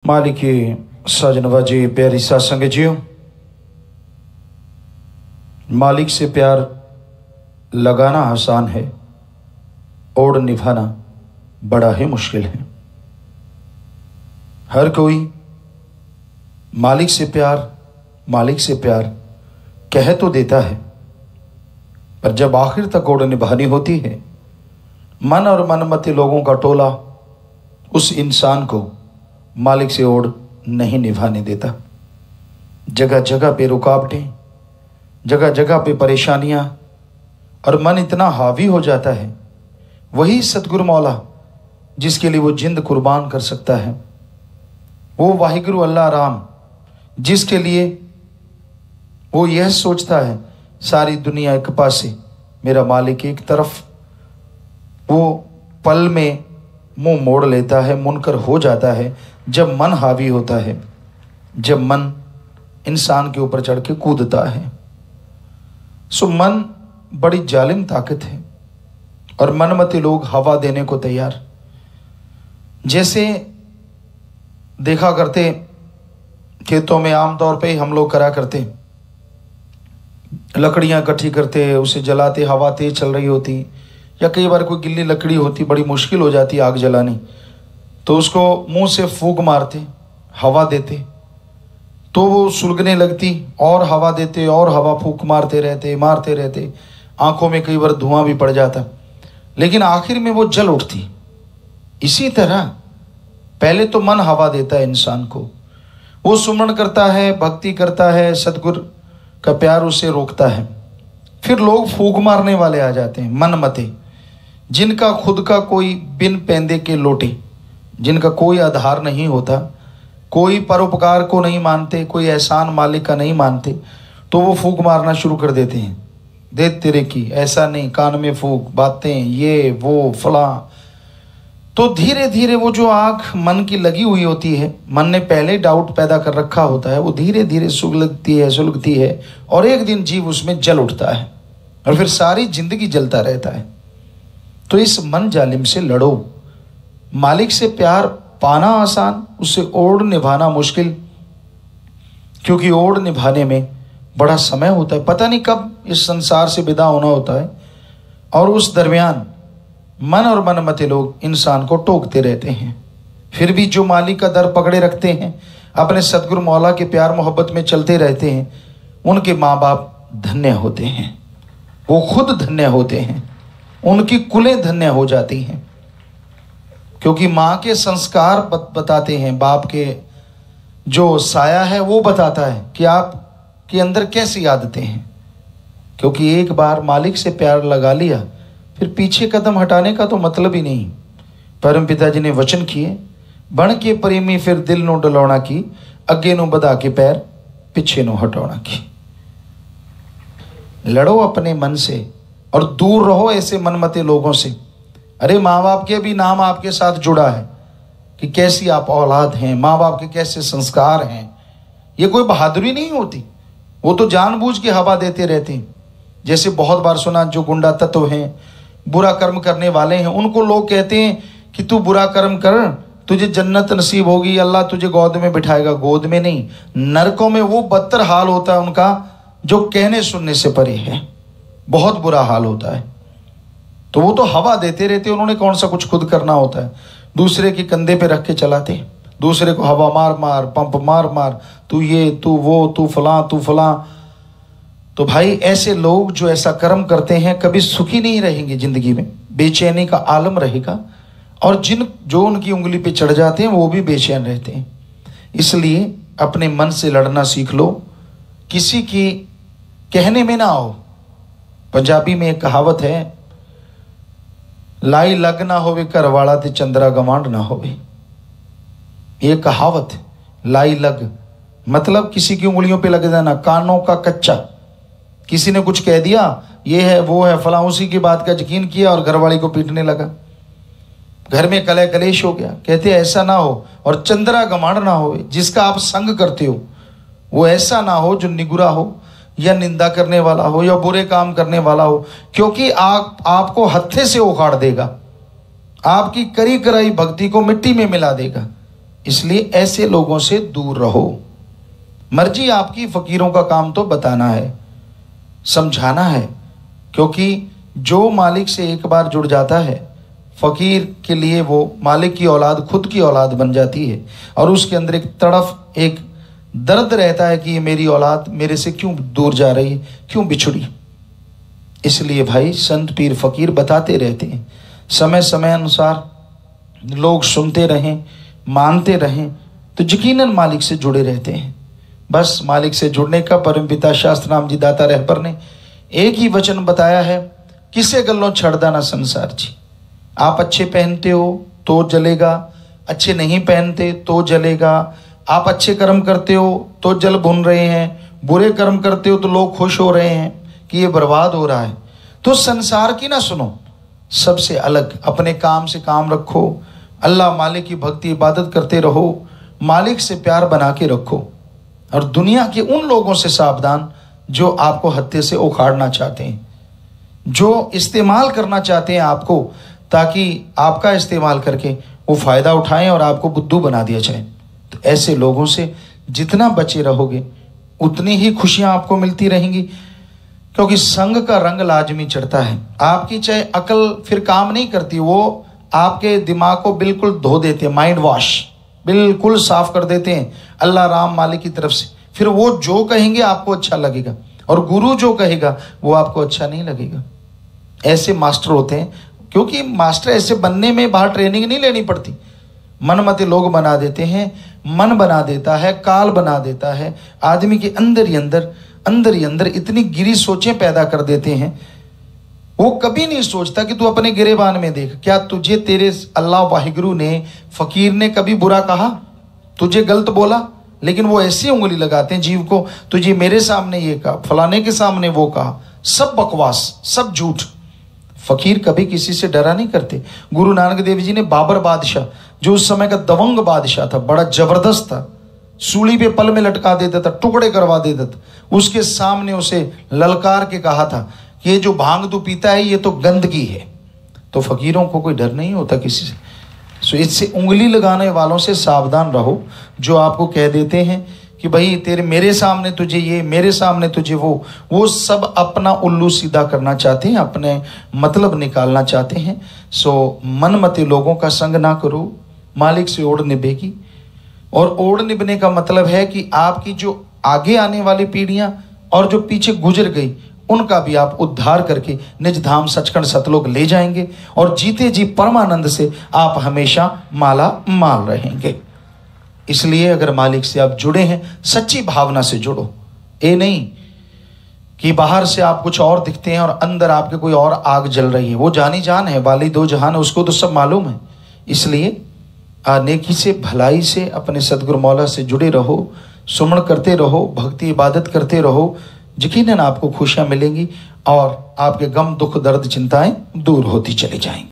मालिक साजनवा जी प्यारी सत्संग जियो, मालिक से प्यार लगाना आसान है, ओढ़ निभाना बड़ा ही मुश्किल है। हर कोई मालिक से प्यार कह तो देता है, पर जब आखिर तक ओढ़ निभानी होती है, मन और मनमती लोगों का टोला उस इंसान को मालिक से ओढ़ नहीं निभाने देता। जगह जगह पे रुकावटें, जगह जगह पे परेशानियां, और मन इतना हावी हो जाता है। वही सतगुरु मौला जिसके लिए वो जिंद कुर्बान कर सकता है, वो वाहिगुरु अल्लाह राम जिसके लिए वो यह सोचता है सारी दुनिया एक पासे मेरा मालिक एक तरफ, वो पल में मुंह मोड़ लेता है, मुनकर हो जाता है जब मन हावी होता है, जब मन इंसान के ऊपर चढ़ के कूदता है। सो मन बड़ी जालिम ताकत है और मनमती लोग हवा देने को तैयार। जैसे देखा करते खेतों में आमतौर पे हम लोग करा करते, लकड़ियां इकट्ठी करते, उसे जलाते, हवा तेज चल रही होती, या कई बार कोई गिल्ली लकड़ी होती, बड़ी मुश्किल हो जाती आग जलानी, तो उसको मुंह से फूंक मारते, हवा देते, तो वो सुलगने लगती, और हवा देते और हवा फूंक मारते रहते, आंखों में कई बार धुआं भी पड़ जाता, लेकिन आखिर में वो जल उठती। इसी तरह पहले तो मन हवा देता है इंसान को, वो सुमरण करता है, भक्ति करता है, सतगुरु का प्यार उसे रोकता है। फिर लोग फूंक मारने वाले आ जाते हैं, मनमते, जिनका खुद का कोई बिन पैंदे के लोटे, जिनका कोई आधार नहीं होता, कोई परोपकार को नहीं मानते, कोई एहसान मालिक का नहीं मानते, तो वो फूंक मारना शुरू कर देते हैं। दे तेरे की, ऐसा नहीं, कान में फूंक, बातें, ये वो फला। तो धीरे धीरे वो जो आग मन की लगी हुई होती है, मन ने पहले डाउट पैदा कर रखा होता है, वो धीरे धीरे सुलगती है और एक दिन जीव उसमें जल उठता है और फिर सारी जिंदगी जलता रहता है। तो इस मन जालिम से लड़ो। मालिक से प्यार पाना आसान, उससे ओढ़ निभाना मुश्किल, क्योंकि ओढ़ निभाने में बड़ा समय होता है, पता नहीं कब इस संसार से विदा होना होता है, और उस दरमियान मन और मनमते लोग इंसान को टोकते रहते हैं। फिर भी जो मालिक का दर पकड़े रखते हैं, अपने सतगुरु मौला के प्यार मोहब्बत में चलते रहते हैं, उनके माँ बाप धन्य होते हैं, वो खुद धन्य होते हैं, उनकी कुलें धन्य हो जाती हैं, क्योंकि माँ के संस्कार बताते हैं, बाप के जो साया है वो बताता है कि आप के अंदर कैसी आदतें हैं। क्योंकि एक बार मालिक से प्यार लगा लिया, फिर पीछे कदम हटाने का तो मतलब ही नहीं। परम पिताजी ने वचन किए, बण के प्रेमी फिर दिल नो डलौना की, अगे नो बधा के पैर पीछे नो हटौना की। लड़ो अपने मन से और दूर रहो ऐसे मनमते लोगों से। अरे माँ बाप के भी नाम आपके साथ जुड़ा है कि कैसी आप औलाद हैं, माँ बाप के कैसे संस्कार हैं। ये कोई बहादुरी नहीं होती, वो तो जानबूझ के हवा देते रहते हैं। जैसे बहुत बार सुना, जो गुंडा तत्व हैं, बुरा कर्म करने वाले हैं, उनको लोग कहते हैं कि तू बुरा कर्म कर, तुझे जन्नत नसीब होगी, अल्लाह तुझे गोद में बिठाएगा। गोद में नहीं, नरकों में वो बदतर हाल होता है उनका, जो कहने सुनने से परे है, बहुत बुरा हाल होता है। तो वो तो हवा देते रहते, उन्होंने कौन सा कुछ खुद करना होता है। दूसरे के कंधे पे रख के चलाते, दूसरे को हवा मार मार, पंप मार मार, तू ये, तू वो, तू फलां। तो भाई ऐसे लोग जो ऐसा कर्म करते हैं कभी सुखी नहीं रहेंगे जिंदगी में, बेचैनी का आलम रहेगा, और जो उनकी उंगली पे चढ़ जाते हैं वो भी बेचैन रहते हैं। इसलिए अपने मन से लड़ना सीख लो, किसी की कहने में ना आओ। पंजाबी में एक कहावत है, लाई लग ना होवे घर वाला ते चंद्रा गवांड ना होवे। ये कहावत है, लाई लग मतलब किसी की उंगलियों पे लग जाना, कानों का कच्चा। किसी ने कुछ कह दिया, ये है वो है फलां, उसी की बात का यकीन किया और घरवाली को पीटने लगा, घर में कलह कलेश हो गया। कहते ऐसा ना हो, और चंद्रा गवांड ना होवे, जिसका आप संग करते हो वो ऐसा ना हो जो निगुरा हो, या निंदा करने वाला हो, या बुरे काम करने वाला हो, क्योंकि आपको हत्थे से उखाड़ देगा, आपकी करी कराई भक्ति को मिट्टी में मिला देगा। इसलिए ऐसे लोगों से दूर रहो। मर्जी आपकी, फकीरों का काम तो बताना है, समझाना है, क्योंकि जो मालिक से एक बार जुड़ जाता है, फकीर के लिए वो मालिक की औलाद खुद की औलाद बन जाती है, और उसके अंदर एक तड़फ, एक दर्द रहता है कि ये मेरी औलाद मेरे से क्यों दूर जा रही है, क्यों बिछड़ी। इसलिए भाई संत पीर फकीर बताते रहते हैं, समय समय अनुसार लोग सुनते रहें, मानते रहें, तो यकीनन मालिक से जुड़े रहते हैं। बस मालिक से जुड़ने का परमपिता शास्त्र नाम जी दाता रहबर ने एक ही वचन बताया है, किसे गल्लों छड़दा ना संसार जी। आप अच्छे पहनते हो तो जलेगा, अच्छे नहीं पहनते तो जलेगा। आप अच्छे कर्म करते हो तो जल भुन रहे हैं, बुरे कर्म करते हो तो लोग खुश हो रहे हैं कि ये बर्बाद हो रहा है। तो संसार की ना सुनो, सबसे अलग अपने काम से काम रखो, अल्लाह मालिक की भक्ति इबादत करते रहो, मालिक से प्यार बना के रखो, और दुनिया के उन लोगों से सावधान जो आपको हत्थे से उखाड़ना चाहते हैं, जो इस्तेमाल करना चाहते हैं आपको, ताकि आपका इस्तेमाल करके वो फ़ायदा उठाएं और आपको बुद्धू बना दिया जाए। तो ऐसे लोगों से जितना बचे रहोगे उतनी ही खुशियां आपको मिलती रहेंगी, क्योंकि संग का रंग लाजमी चढ़ता है। आपकी चाहे अकल फिर काम नहीं करती, वो आपके दिमाग को बिल्कुल धो देते हैं, माइंड वॉश बिल्कुल साफ कर देते हैं अल्लाह राम मालिक की तरफ से। फिर वो जो कहेंगे आपको अच्छा लगेगा, और गुरु जो कहेगा वो आपको अच्छा नहीं लगेगा। ऐसे मास्टर होते हैं, क्योंकि मास्टर ऐसे बनने में बाहर ट्रेनिंग नहीं लेनी पड़ती, मनमते लोग बना देते हैं, मन बना देता है, काल बना देता है, आदमी के अंदर ही अंदर इतनी गिरी सोचें पैदा कर देते हैं। वो कभी नहीं सोचता कि तू अपने गिरेबान में देख, क्या तुझे तेरे अल्लाह वाहिगुरु ने, फकीर ने कभी बुरा कहा, तुझे गलत बोला? लेकिन वो ऐसी उंगली लगाते हैं जीव को, तुझे मेरे सामने ये कहा, फलाने के सामने वो कहा, सब बकवास, सब झूठ। फकीर कभी किसी से डरा नहीं करते। गुरु नानक देव जी ने बाबर बादशाह, जो उस समय का दबंग बादशाह था, बड़ा जबरदस्त था, सूली पे पल में लटका देता था, टुकड़े करवा देता था, उसके सामने उसे ललकार के कहा था कि ये जो भांग तू पीता है ये तो गंदगी है। तो फकीरों को कोई डर नहीं होता किसी से। सो इससे उंगली लगाने वालों से सावधान रहो, जो आपको कह देते हैं कि भाई तेरे मेरे सामने तुझे ये, मेरे सामने तुझे वो सब अपना उल्लू सीधा करना चाहते हैं, अपने मतलब निकालना चाहते हैं। सो मनमते लोगों का संग ना करो, मालिक से ओढ़ निभेगी। और ओढ़ निभने का मतलब है कि आपकी जो आगे आने वाली पीढ़ियां और जो पीछे गुजर गई, उनका भी आप उद्धार करके निज धाम सचखंड सतलोक ले जाएंगे, और जीते जी परमानंद से आप हमेशा माला माल रहेंगे। इसलिए अगर मालिक से आप जुड़े हैं, सच्ची भावना से जुड़ो। ये नहीं कि बाहर से आप कुछ और दिखते हैं और अंदर आपके कोई और आग जल रही है। वो जानी जान है, वाली दो जहान है, उसको तो सब मालूम है। इसलिए नेकी से, भलाई से अपने सदगुरु मौला से जुड़े रहो, सुमन करते रहो, भक्ति इबादत करते रहो। यकीनन आपको खुशियां मिलेंगी और आपके गम, दुख, दर्द, चिंताएं दूर होती चली जाएंगी।